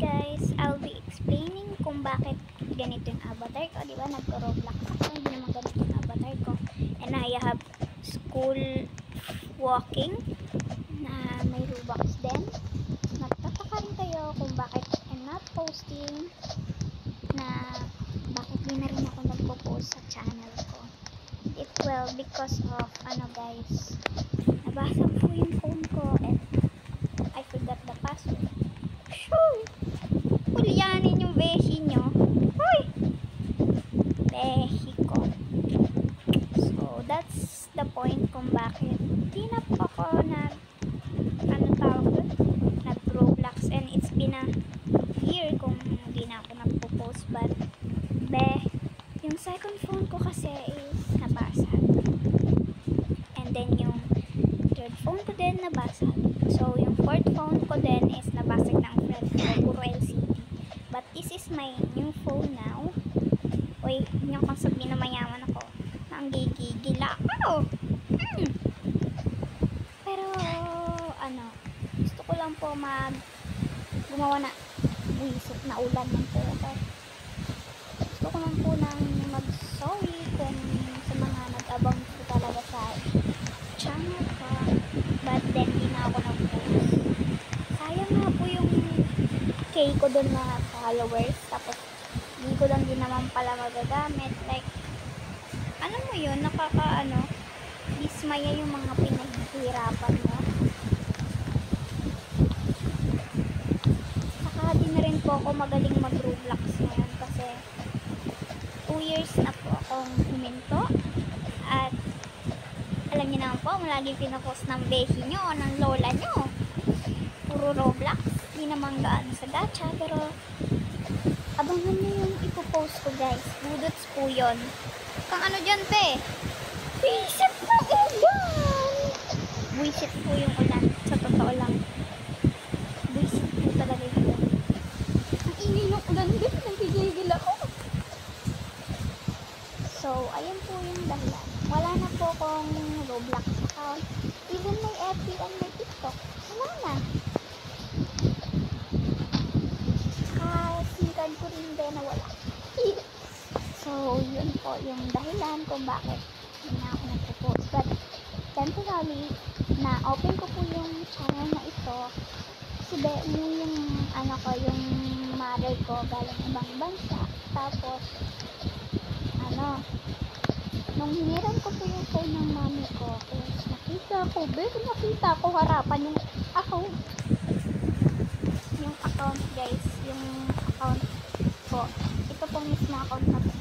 guys, I'll be explaining kung bakit ganito yung avatar ko. Diba, nagko-Roblox ako, hindi naman ganito yung avatar ko. And I have school walking na may Robux din. Nagtataka rin kayo kung bakit I'm not posting, na bakit di na rin ako nagpo-post sa channel ko. Well, because of guys, nabasag po yung phone ko and I forgot the password. Sure! Hulyanin yung beshi nyo. Hoy! Beshi ko. So, that's the point kung bakit di na po ako nag-Roblox, and it's been a year kung di na ako nagpo-post, but yung second phone ko kasi is nabasag. And then yung third phone ko din nabasag. So, yung fourth phone ko din is nabasag ng friend ko, puro LCD. But this is my new phone now. Uy, yung kung sabihin na mayaman ako, na ang gigigil ako. Pero, gusto ko lang po gumawa na buwisit na ulan ng pera. Gusto ko lang po nang mag-sorry kung sa mga nag-abang ko talaga sa channel ko. But then, di na ako nag-post. Sayang nga po yung K ko dun na followers. Tapos, di ko lang din naman pala magagamit. Like, alam mo yun, dismaya yung mga pinaghihirapan mo. Saka, di na rin po ako magaling mag-Roblox ngayon kasi 2 years na po akong huminto. At alam niyo naman po, laging pinapost ng beshi nyo, ng lola nyo. Puro Roblox. Di naman gaano sa gacha, pero abangan nyo yung ipopost ko guys. Budots po yun. Kang ano dyan, pe? Buisit na ulan! Buisit po yung ulan. Sa totoo lang. Buisit po talaga yung ulan. Ang ingay ng ulan din. Nagigigil ako. So, ayan po yung dahilan. Wala na po akong Roblox account. Even may FB and may TikTok. Wala na. Kasikan ko rin din na wala. So, yun po yung dahilan kung bakit hindi na ako nagpo-post. But, temporarily, na-open ko po yung channel na ito. Kasi yung yung mother ko galing ibang bansa. Tapos, nung hiniram ko po yung phone ng mami ko, nakita ko harapan yung account. Yung account guys, yung account ko. Ito pong mismo account na po.